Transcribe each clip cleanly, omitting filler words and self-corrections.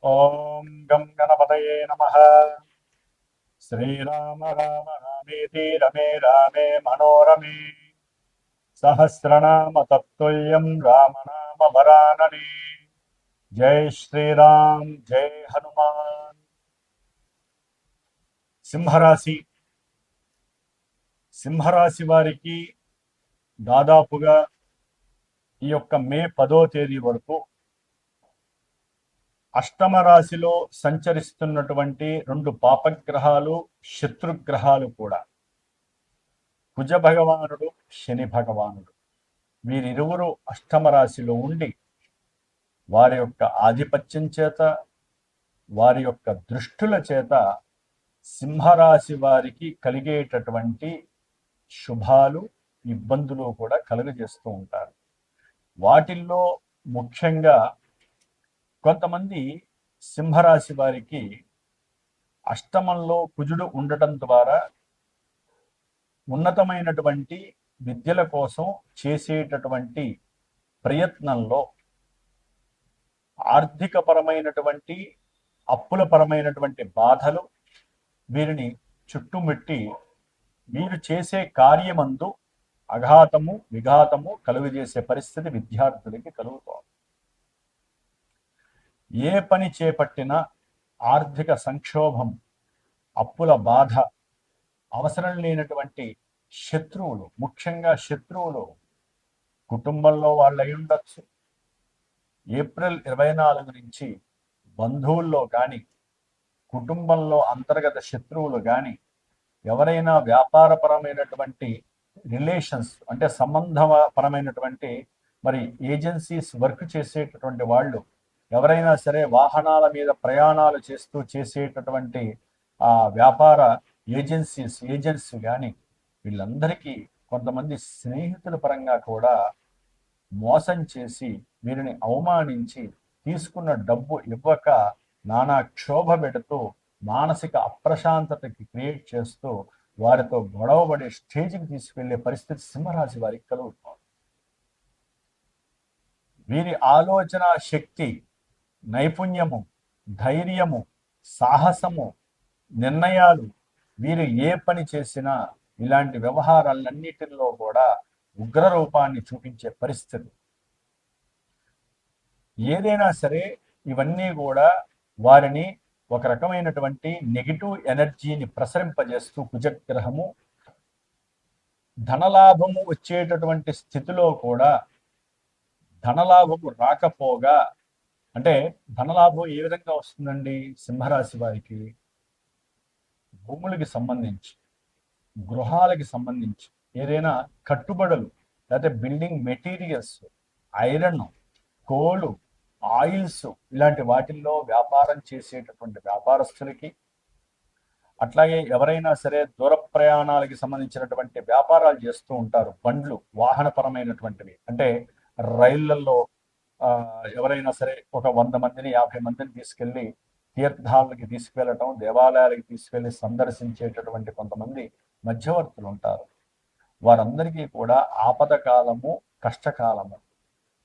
ఓం గం గణపతయే నమః. శ్రీరామ రామ రామేతి రమే రామే మనోరమే సహస్రనామ తత్తుల్యం రామనామ వరాననే. జై శ్రీరామ్, జై హనుమాన్. సింహరాశి సింహరాశి వారికి దాదాపుగా ఈ యొక్క మే 10వ తేదీ వరకు అష్టమ రాశిలో సంచరిస్తున్నటువంటి రెండు పాపగ్రహాలు, శత్రుగ్రహాలు కూడా కుజ భగవానుడు, శని భగవానుడు, వీరిరువురు అష్టమ రాశిలో ఉండి వారి యొక్క ఆధిపత్యం చేత, వారి యొక్క దృష్టుల చేత సింహరాశి వారికి కలిగేటటువంటి శుభాలు, ఇబ్బందులు కూడా కలుగజేస్తూ ఉంటారు. వాటిల్లో ముఖ్యంగా కొంతమంది సింహరాశి వారికి అష్టమంలో కుజుడు ఉండటం ద్వారా ఉన్నతమైనటువంటి విద్యల కోసం చేసేటటువంటి ప్రయత్నంలో ఆర్థికపరమైనటువంటి అప్పులపరమైనటువంటి బాధలు వీరిని చుట్టుముట్టి వీరు చేసే కార్యమందు అఘాతము, విఘాతము కలుగజేసే పరిస్థితి విద్యార్థులకి కలుగుతోంది. ఏ పని చేపట్టినా ఆర్థిక సంక్షోభం, అప్పుల బాధ, అవసరం లేనటువంటి శత్రువులు, ముఖ్యంగా శత్రువులు కుటుంబంలో వాళ్ళు అయి ఉండొచ్చు. ఏప్రిల్ 24 నుంచి బంధువుల్లో కానీ, కుటుంబంలో అంతర్గత శత్రువులు కానీ, ఎవరైనా వ్యాపారపరమైనటువంటి రిలేషన్స్ అంటే సంబంధపరమైనటువంటి మరి ఏజెన్సీస్ వర్క్ చేసేటటువంటి వాళ్ళు, ఎవరైనా సరే వాహనాల మీద ప్రయాణాలు చేస్తూ చేసేటటువంటి వ్యాపార ఏజెంట్స్ కానీ, వీళ్ళందరికీ కొంతమంది స్నేహితుల పరంగా కూడా మోసం చేసి వీరిని అవమానించి తీసుకున్న డబ్బు ఇవ్వక నానా క్షోభ పెడుతూ మానసిక అప్రశాంతతకి క్రియేట్ చేస్తూ వారితో గొడవపడే స్టేజ్కి తీసుకెళ్లే పరిస్థితి సింహరాశి వారికి కలుగుతుంది. వీరి ఆలోచన శక్తి, నైపుణ్యము, ధైర్యము, సాహసము, నిర్ణయాలు, వీరు ఏ పని చేసినా ఇలాంటి వ్యవహారాలన్నిటిలో కూడా ఉగ్ర రూపాన్ని చూపించే పరిస్థితి. ఏదైనా సరే ఇవన్నీ కూడా వారిని ఒక రకమైనటువంటి నెగిటివ్ ఎనర్జీని ప్రసరింపజేస్తూ కుజగ్రహము ధనలాభము వచ్చేటటువంటి స్థితిలో కూడా ధనలాభము రాకపోగా, అంటే ధనలాభం ఏ విధంగా వస్తుందండి సింహరాశి వారికి? భూములకి సంబంధించి, గృహాలకి సంబంధించి, ఏదైనా కట్టుబడులు, లేకపోతే బిల్డింగ్ మెటీరియల్స్, ఐరన్, కోలు, ఆయిల్స్, ఇలాంటి వాటిల్లో వ్యాపారం చేసేటటువంటి వ్యాపారస్తులకి, అట్లాగే ఎవరైనా సరే దూర ప్రయాణాలకి సంబంధించినటువంటి వ్యాపారాలు చేస్తూ ఉంటారు. బండ్లు, వాహనపరమైనటువంటివి, అంటే రైళ్లలో ఎవరైనా సరే ఒక 100 మందిని 50 మందిని తీసుకెళ్లి తీర్థాలకి తీసుకువెళ్ళటం, దేవాలయాలకి తీసుకెళ్లి సందర్శించేటటువంటి కొంతమంది మధ్యవర్తులు ఉంటారు. వారందరికీ కూడా ఆపద కాలము, కష్టకాలము.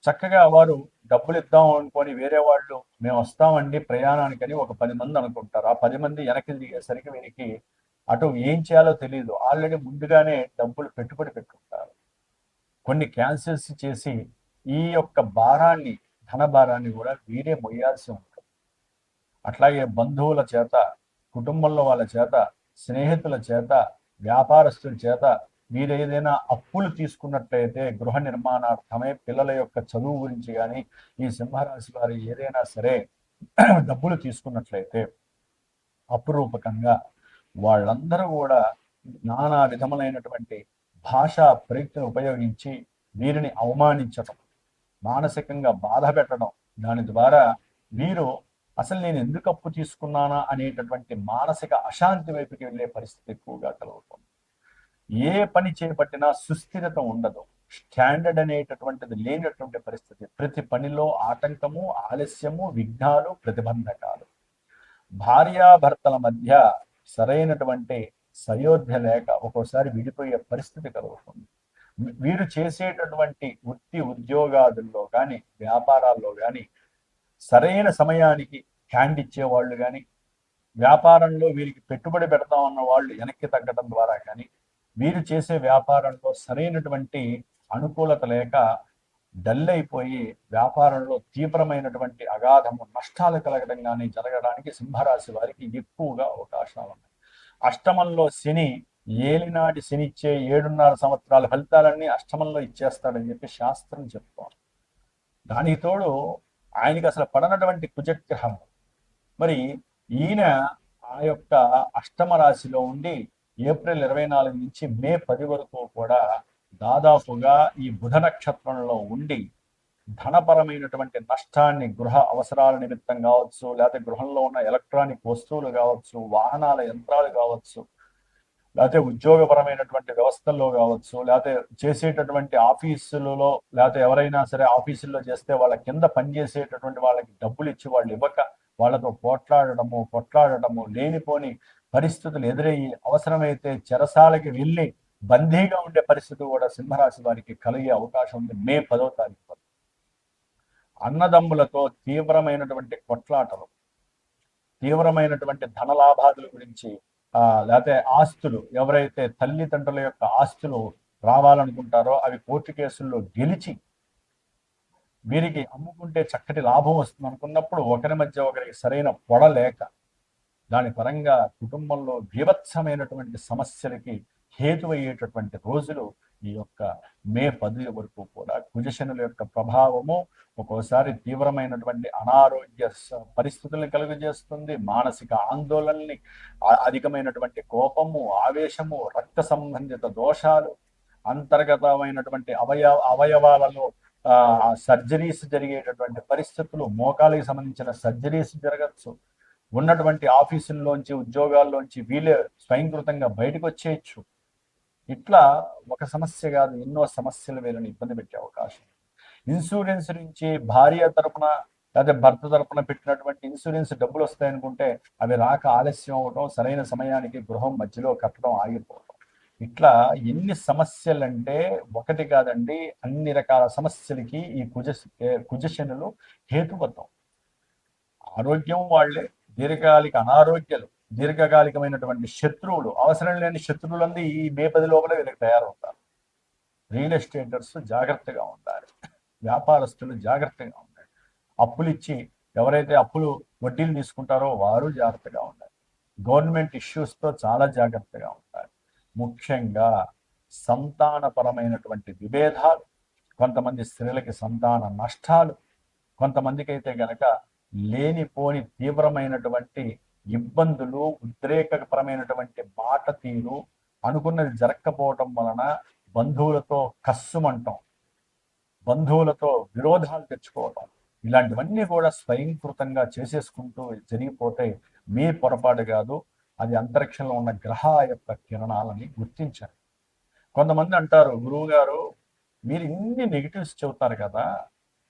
చక్కగా వారు డబ్బులు ఇద్దాం అనుకొని వేరే వాళ్ళు మేము వస్తామండి ప్రయాణానికని ఒక 10 మంది అనుకుంటారు. ఆ 10 మంది వెనక్కి దిగేసరికి వీరికి అటు ఏం చేయాలో తెలియదు. ఆల్రెడీ ముందుగానే డబ్బులు పెట్టుబడి పెట్టుకుంటారు. కొన్ని క్యాన్సిల్స్ చేసి ఈ యొక్క భారాన్ని, ధన భారాన్ని కూడా వీరే మొయ్యాల్సి ఉంటుంది. అట్లాగే బంధువుల చేత, కుటుంబంలో వాళ్ళ చేత, స్నేహితుల చేత, వ్యాపారస్తుల చేత మీరు ఏదైనా అప్పులు తీసుకున్నట్లయితే గృహ నిర్మాణార్థమై పిల్లల యొక్క చదువు గురించి కానీ, ఈ సింహరాశి వారు ఏదైనా సరే డబ్బులు తీసుకున్నట్లయితే అపురూపకంగా వాళ్ళందరూ కూడా నానా విధములైనటువంటి భాషా ప్రయుక్తిని ఉపయోగించి వీరిని అవమానించటం, మానసికంగా బాధ పెట్టడం, దాని ద్వారా వీరు అసలు నేను ఎందుకు అప్పు తీసుకున్నానా అనేటటువంటి మానసిక అశాంతి వైపుకి వెళ్ళే పరిస్థితి ఎక్కువగా కలుగుతుంది. ఏ పని చేపట్టినా సుస్థిరత ఉండదు, స్టాండర్డ్ అనేటటువంటిది లేనటువంటి పరిస్థితి. ప్రతి పనిలో ఆటంకము, ఆలస్యము, విఘ్నాలు, ప్రతిబంధకాలు. భార్యాభర్తల మధ్య సరైనటువంటి సయోధ్య లేక ఒక్కోసారి విడిపోయే పరిస్థితి కలుగుతుంది. వీరు చేసేటటువంటి వృత్తి ఉద్యోగాదుల్లో కానీ, వ్యాపారాల్లో కానీ సరైన సమయానికి హ్యాండ్ ఇచ్చేవాళ్ళు కానీ, వ్యాపారంలో వీరికి పెట్టుబడి పెడతాం అన్న వాళ్ళు వెనక్కి తగ్గడం ద్వారా కానీ, వీరు చేసే వ్యాపారంలో సరైనటువంటి అనుకూలత లేక డల్ అయిపోయి వ్యాపారంలో తీవ్రమైనటువంటి అగాధము నష్టాలు కలగడం కానీ జరగడానికి సింహరాశి వారికి ఎక్కువగా అవకాశాలు ఉన్నాయి. అష్టమంలో శని, ఏలినాటి శని ఇచ్చే 7.5 సంవత్సరాల ఫలితాలన్నీ అష్టమంలో ఇచ్చేస్తాడని చెప్పి శాస్త్రం చెప్తాం. దానికి తోడు ఆయనకి అసలు పడనటువంటి కుజగ్రహం. మరి ఈయన ఆ యొక్క అష్టమ రాశిలో ఉండి ఏప్రిల్ 24 నుంచి మే 10 వరకు కూడా దాదాపుగా ఈ బుధ నక్షత్రంలో ఉండి ధనపరమైనటువంటి నష్టాన్ని గృహ అవసరాల నిమిత్తం కావచ్చు, లేకపోతే గృహంలో ఉన్న ఎలక్ట్రానిక్ వస్తువులు కావచ్చు, వాహనాల యంత్రాలు కావచ్చు, లేకపోతే ఉద్యోగపరమైనటువంటి వ్యవస్థల్లో కావచ్చు, లేకపోతే చేసేటటువంటి ఆఫీసులలో, లేకపోతే ఎవరైనా సరే ఆఫీసుల్లో చేస్తే వాళ్ళ కింద పనిచేసేటటువంటి వాళ్ళకి డబ్బులు ఇచ్చి వాళ్ళు ఇవ్వక వాళ్ళతో కొట్లాడటము లేనిపోని పరిస్థితులు ఎదురయ్యి అవసరమైతే చెరసాలకి వెళ్ళి బందీగా ఉండే పరిస్థితి కూడా సింహరాశి వారికి కలిగే అవకాశం ఉంది మే 10వ తారీఖు వరకు. అన్నదమ్ములతో తీవ్రమైనటువంటి కొట్లాటలు, తీవ్రమైనటువంటి ధనలాభాదుల గురించి, లేకపోతే ఆస్తులు, ఎవరైతే తల్లిదండ్రుల యొక్క ఆస్తులు రావాలనుకుంటారో అవి కోర్టు కేసుల్లో గెలిచి వీరికి అమ్ముకుంటే చక్కటి లాభం వస్తుంది అనుకున్నప్పుడు ఒకరి మధ్య ఒకరికి సరైన పొడలేక దాని పరంగా కుటుంబంలో బీభత్సమైనటువంటి సమస్యలకి హేతువయ్యేటటువంటి రోజులు ఈ యొక్క మే 10 వరకు కూడా. కుజశనుల యొక్క ప్రభావము ఒక్కోసారి తీవ్రమైనటువంటి అనారోగ్య పరిస్థితులను కలుగజేస్తుంది, మానసిక ఆందోళనని, అధికమైనటువంటి కోపము, ఆవేశము, రక్త సంబంధిత దోషాలు, అంతర్గతమైనటువంటి అవయవాలలో సర్జరీస్ జరిగేటటువంటి పరిస్థితులు, మోకాలికి సంబంధించిన సర్జరీస్ జరగచ్చు, ఉన్నటువంటి ఆఫీసుల్లోంచి ఉద్యోగాల్లోంచి వీళ్ళే స్వయంకృతంగా బయటకు వచ్చేయచ్చు. ఇట్లా ఒక సమస్య కాదు, ఎన్నో సమస్యలు వీళ్ళని ఇబ్బంది పెట్టే అవకాశం. ఇన్సూరెన్స్ నుంచి భార్య తరపున లేదా భర్త తరపున పెట్టినటువంటి ఇన్సూరెన్స్ డబ్బులు వస్తాయనుకుంటే అవి రాక ఆలస్యం అవడం, సరైన సమయానికి గృహం మధ్యలో కట్టడం ఆగిపోవడం, ఇట్లా ఎన్ని సమస్యలంటే ఒకటి కాదండి, అన్ని రకాల సమస్యలకి ఈ కుజశనులు హేతుబద్ధం. ఆరోగ్యం వాళ్లే, దీర్ఘకాలిక అనారోగ్యాలు, దీర్ఘకాలికమైనటువంటి శత్రువులు, అవసరం లేని శత్రువులందరూ ఈ మే 10 లోపల వీళ్ళకి తయారవుతారు. రియల్ ఎస్టేటర్స్ జాగ్రత్తగా ఉండాలి, వ్యాపారస్తులు జాగ్రత్తగా ఉండాలి, అప్పులు ఇచ్చి ఎవరైతే అప్పులు వడ్డీలు తీసుకుంటారో వారు జాగ్రత్తగా ఉండాలి, గవర్నమెంట్ ఇష్యూస్తో చాలా జాగ్రత్తగా ఉండాలి. ముఖ్యంగా సంతానపరమైనటువంటి విభేదాలు, కొంతమంది స్త్రీలకి సంతాన నష్టాలు, కొంతమందికి అయితే గనక లేనిపోని తీవ్రమైనటువంటి ఇబ్బందులు, ఉద్రేకపరమైనటువంటి మాట తీరు, అనుకున్నది జరగకపోవటం వలన బంధువులతో కస్సుమంటాం, బంధువులతో విరోధాలు తెచ్చుకోవటం, ఇలాంటివన్నీ కూడా స్వయంకృతంగా చేసేసుకుంటూ జరిగిపోతే మీ పొరపాటు కాదు, అది అంతరిక్షంలో ఉన్న గ్రహాల యొక్క కిరణాలని గుర్తించారు. కొంతమంది అంటారు, గురువు గారు మీరు ఇన్ని నెగిటివ్స్ చెబుతారు కదా,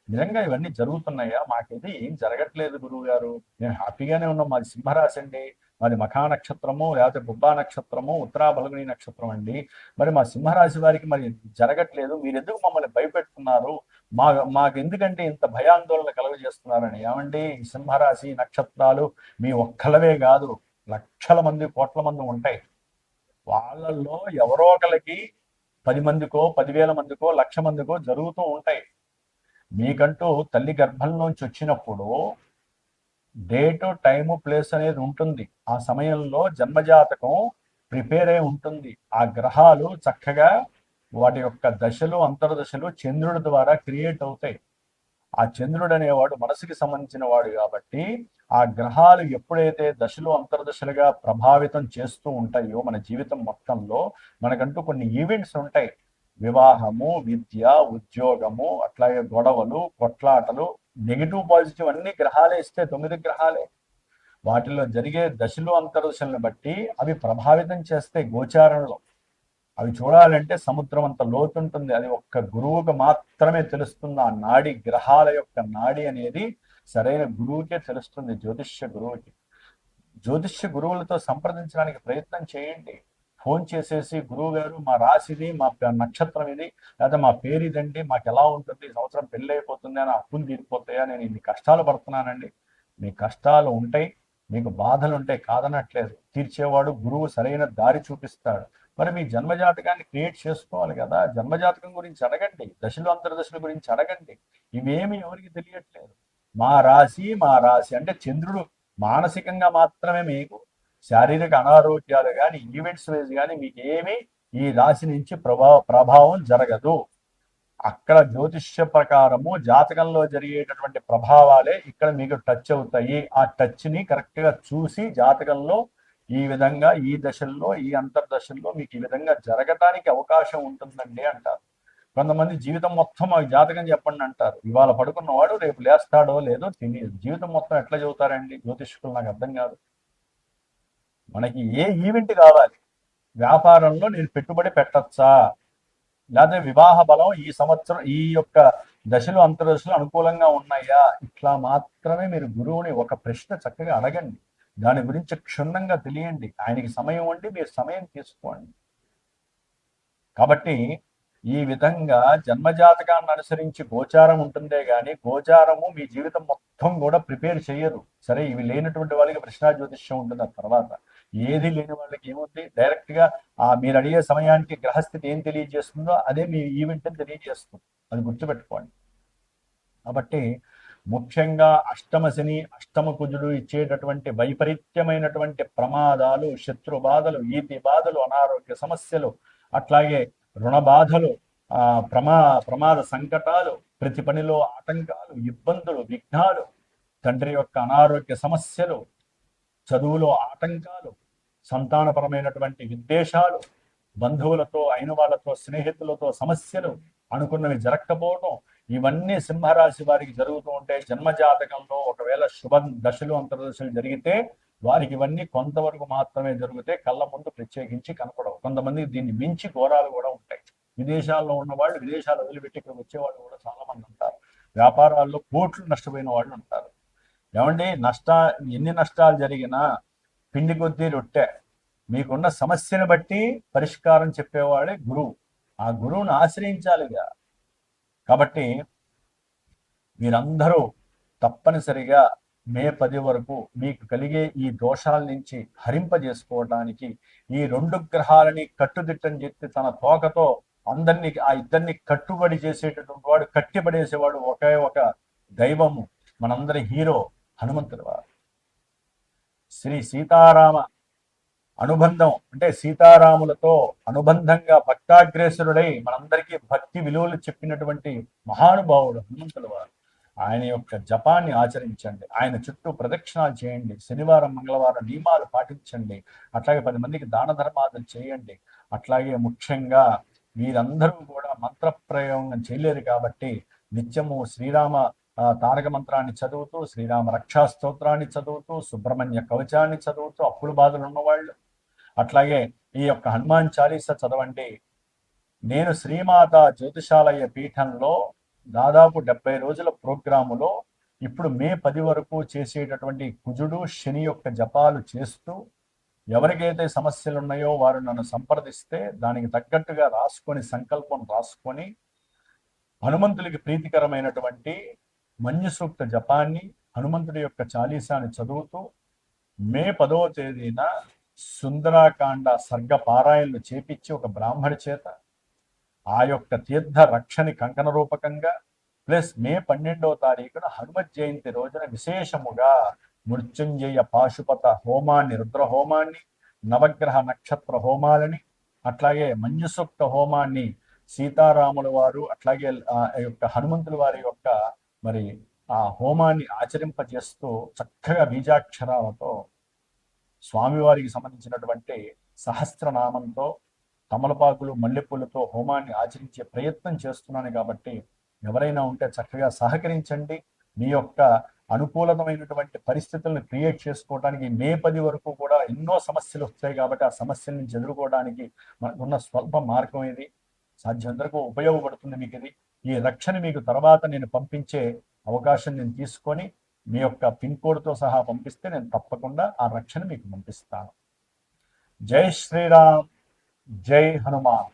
నిజంగా ఇవన్నీ జరుగుతున్నాయా? మాకైతే ఏం జరగట్లేదు గురువు గారు, నేను హ్యాపీగానే ఉన్నాం, మాది సింహరాశి అండి, మాది మఖా నక్షత్రము, లేకపోతే బుబ్బా నక్షత్రము, ఉత్తరా బలగుని నక్షత్రం అండి, మరి మా సింహరాశి వారికి మరి జరగట్లేదు, మీరు ఎందుకు మమ్మల్ని భయపెడుతున్నారు, మాకు ఎందుకంటే ఇంత భయాందోళన కలుగజేస్తున్నారని. ఏమండి, సింహరాశి నక్షత్రాలు మీ ఒక్కలవే కాదు, లక్షల మంది, కోట్ల మంది ఉంటాయి. వాళ్ళల్లో ఎవరో ఒకరికి 10 మందికో, 10,000 మందికో, 1,00,000 మందికో జరుగుతూ ఉంటాయి. మీకంటూ తల్లి గర్భంలోంచి వచ్చినప్పుడు డేటు, టైము, ప్లేస్ అనేది ఉంటుంది. ఆ సమయంలో జన్మజాతకం ప్రిపేర్ అయి ఉంటుంది. ఆ గ్రహాలు చక్కగా వాటి యొక్క దశలు, అంతర్దశలు చంద్రుడి ద్వారా క్రియేట్ అవుతాయి. ఆ చంద్రుడు అనేవాడు మనసుకి సంబంధించిన వాడు కాబట్టి ఆ గ్రహాలు ఎప్పుడైతే దశలు, అంతర్దశలుగా ప్రభావితం చేస్తూ ఉంటాయో మన జీవితం మొత్తంలో మనకంటూ కొన్ని ఈవెంట్స్ ఉంటాయి. వివాహము, విద్య, ఉద్యోగము, అట్లాగే గొడవలు, కొట్లాటలు, నెగిటివ్ పాజిటివ్ అన్ని గ్రహాలే ఇస్తే 9 గ్రహాలే. వాటిలో జరిగే దశలు, అంతర్దశలను బట్టి అవి ప్రభావితం చేస్తే గోచారంలో అవి చూడాలంటే సముద్రం అంత లోతుంటుంది. అది ఒక్క గురువుకు మాత్రమే తెలుస్తుంది. ఆ నాడి, గ్రహాల యొక్క నాడి అనేది సరైన గురువుకే తెలుస్తుంది, జ్యోతిష్య గురువుకి. జ్యోతిష్య గురువులతో సంప్రదించడానికి ప్రయత్నం చేయండి. ఫోన్ చేసేసి, గురువు గారు మా రాశిది, మా నక్షత్రం ఇది, లేదా మా పేరు ఇదండి, మాకు ఎలా ఉంటుంది, సంవత్సరం పెళ్ళి అయిపోతుంది, అని అప్పులు తీరిపోతాయా, నేను ఇన్ని కష్టాలు పడుతున్నానండి, మీ కష్టాలు ఉంటాయి, మీకు బాధలు ఉంటాయి, కాదనట్లేదు. తీర్చేవాడు గురువు, సరైన దారి చూపిస్తాడు. మరి మీ జన్మజాతకాన్ని క్రియేట్ చేసుకోవాలి కదా. జన్మజాతకం గురించి అడగండి, దశలు అంతర్దశల గురించి అడగండి. ఇవేమి ఎవరికి తెలియట్లేదు. మా రాశి అంటే చంద్రుడు మానసికంగా మాత్రమే మీకు శారీరక అనారోగ్యాలు కానీ ఈవెంట్స్ వైజ్ కానీ మీకు ఏమీ ఈ రాశి నుంచి ప్రభావం జరగదు. అక్కడ జ్యోతిష్య ప్రకారము జాతకంలో జరిగేటటువంటి ప్రభావాలే ఇక్కడ మీకు టచ్ అవుతాయి. ఆ టచ్ ని కరెక్ట్ గా చూసి జాతకంలో ఈ విధంగా ఈ దశల్లో ఈ అంతర్దశల్లో మీకు ఈ విధంగా జరగటానికి అవకాశం ఉంటుందండి అంటారు. కొంతమంది జీవితం మొత్తం మాకు జాతకం చెప్పండి అంటారు. ఇవాళ పడుకున్నవాడు రేపు లేస్తాడో లేదో తెలియదు. జీవితం మొత్తం ఎట్లా చెబుతారండి జ్యోతిష్కులు? నాకు అర్థం కాదు. మనకి ఏ ఈవెంట్ కావాలి? వ్యాపారంలో నేను పెట్టుబడి పెట్టచ్చా, లేదా వివాహ బలం ఈ సంవత్సరం ఈ యొక్క దశలు అంతర్దశలు అనుకూలంగా ఉన్నాయా? ఇట్లా మాత్రమే మీరు గురువుని ఒక ప్రశ్న చక్కగా అడగండి. దాని గురించి క్షుణ్ణంగా తెలియండి. ఆయనకి సమయం ఉండి మీరు సమయం తీసుకోండి. కాబట్టి ఈ విధంగా జన్మజాతకాన్ని అనుసరించి గోచారం ఉంటుందే గాని గోచారము మీ జీవితం మొత్తం కూడా ప్రిపేర్ చేయరు. సరే, ఇవి లేనటువంటి వాళ్ళకి ప్రశ్నా జ్యోతిష్యం ఉంటుంది. ఆ తర్వాత ఏది లేని వాళ్ళకి ఏముంది, డైరెక్ట్ గా మీరు అడిగే సమయానికి గ్రహస్థితి ఏం తెలియజేస్తుందో అదే మీ ఈవెంట్ తెలియజేస్తుంది. అది గుర్తుపెట్టుకోండి. కాబట్టి ముఖ్యంగా అష్టమ శని, అష్టమ కుజుడు ఇచ్చేటటువంటి వైపరీత్యమైనటువంటి ప్రమాదాలు, శత్రు బాధలు, ఈతి బాధలు, అనారోగ్య సమస్యలు, అట్లాగే రుణ బాధలు, ప్రమాద సంకటాలు, ప్రతి పనిలో ఆటంకాలు, ఇబ్బందులు, విఘ్నాలు, తండ్రి యొక్క అనారోగ్య సమస్యలు, చదువులో ఆటంకాలు, సంతానపరమైనటువంటి విద్వేషాలు, బంధువులతో, అయిన వాళ్ళతో, స్నేహితులతో సమస్యలు, అనుకున్నవి జరగకపోవడం, ఇవన్నీ సింహరాశి వారికి జరుగుతూ ఉంటే జన్మజాతకంలో ఒకవేళ శుభ దశలు అంతర్దశలు జరిగితే వారికి ఇవన్నీ కొంతవరకు మాత్రమే జరిగితే కళ్ళ ముందు ప్రత్యేకించి కనపడవు. కొంతమంది దీన్ని మించి ఘోరాలు కూడా ఉంటాయి. విదేశాల్లో ఉన్న వాళ్ళు విదేశాలు వదిలిపెట్టి ఇక్కడ వచ్చేవాళ్ళు కూడా చాలా మంది ఉంటారు. వ్యాపారాల్లో కోట్లు నష్టపోయిన వాళ్ళు ఉంటారు. ఏమండి, ఎన్ని నష్టాలు జరిగినా పిండి కొద్దీ రొట్టె. మీకున్న సమస్యను బట్టి పరిష్కారం చెప్పేవాడే గురువు. ఆ గురువును ఆశ్రయించాలిగా. కాబట్టి మీరందరూ తప్పనిసరిగా మే 10 వరకు మీకు కలిగే ఈ దోషాల నుంచి హరింపజేసుకోవడానికి ఈ 2 గ్రహాలని కట్టుదిట్టని చెప్పి తన తోకతో అందరినీ ఆ ఇద్దరిని కట్టుబడి చేసేటటువంటి వాడు, కట్టిపడేసేవాడు ఒకే ఒక దైవము, మనందరి హీరో హనుమంతుడు వారు. శ్రీ సీతారామ అనుబంధం అంటే సీతారాములతో అనుబంధంగా భక్తాగ్రేసరుడై మనందరికీ భక్తి విలువలు చెప్పినటువంటి మహానుభావుడు హనుమంతుల వారు. ఆయన యొక్క జపాన్ని ఆచరించండి, ఆయన చుట్టూ ప్రదక్షిణాలు చేయండి, శనివారం మంగళవారం నియమాలు పాటించండి, అట్లాగే 10 మందికి దాన ధర్మాదులు చేయండి. అట్లాగే ముఖ్యంగా వీరందరూ కూడా మంత్ర ప్రయోగం చేయలేరు కాబట్టి నిత్యము శ్రీరామ తారక మంత్రాన్ని చదువుతూ, శ్రీరామ రక్షా స్తోత్రాన్ని చదువుతూ, సుబ్రహ్మణ్య కవచాన్ని చదువుతూ, అప్పుల బాధలు ఉన్నవాళ్ళు అట్లాగే ఈ యొక్క హనుమాన్ చాలీసా చదవండి. నేను శ్రీమాత జ్యోతిషాలయ పీఠంలో దాదాపు 70 రోజుల ప్రోగ్రాములో ఇప్పుడు మే 10 వరకు చేసేటటువంటి కుజుడు శని యొక్క జపాలు చేస్తూ, ఎవరికైతే సమస్యలు ఉన్నాయో వారు నన్ను సంప్రదిస్తే దానికి తగ్గట్టుగా రాసుకొని, సంకల్పం రాసుకొని, హనుమంతుడికి ప్రీతికరమైనటువంటి మన్యు సూక్త జపాన్ని, హనుమంతుడి యొక్క చాలీసాని చదువుతూ మే 10వ తేదీన సుందరాకాండ సర్గ పారాయణలు చేపించి ఒక బ్రాహ్మడి చేత ఆ యొక్క తీర్థ రక్షని కంకణ రూపకంగా, ప్లస్ మే 12వ తారీఖున హనుమత్ జయంతి రోజున విశేషముగా మృత్యుంజయ పాశుపత హోమాన్ని, రుద్ర హోమాన్ని, నవగ్రహ నక్షత్ర హోమాలని, అట్లాగే మన్యుసూక్త హోమాన్ని సీతారాముల వారు, అట్లాగే యొక్క హనుమంతుల వారి యొక్క మరి ఆ హోమాన్ని ఆచరింపజేస్తూ చక్కగా బీజాక్షరాలతో స్వామివారికి సంబంధించినటువంటి సహస్రనామంతో, తమలపాకులు, మల్లెపూలతో హోమాన్ని ఆచరించే ప్రయత్నం చేస్తున్నాను. కాబట్టి ఎవరైనా ఉంటే చక్కగా సహకరించండి. మీ యొక్క అనుకూలమైనటువంటి పరిస్థితులను క్రియేట్ చేసుకోవడానికి మే 10 వరకు కూడా ఎన్నో సమస్యలు వస్తాయి. కాబట్టి ఆ సమస్యల నుంచి ఎదుర్కోవడానికి మనకున్న స్వల్ప మార్గం ఇది. సాధ్యంతరకు ఉపయోగపడుతుంది మీకు ఇది. ఈ రక్షణ మీకు తర్వాత నేను పంపించే అవకాశం నేను తీసుకొని మీ యొక్క పిన్ కోడ్తో సహా పంపిస్తే నేను తప్పకుండా ఆ రక్షణ మీకు పంపిస్తాను. జై శ్రీరామ్, జై హనుమాన్.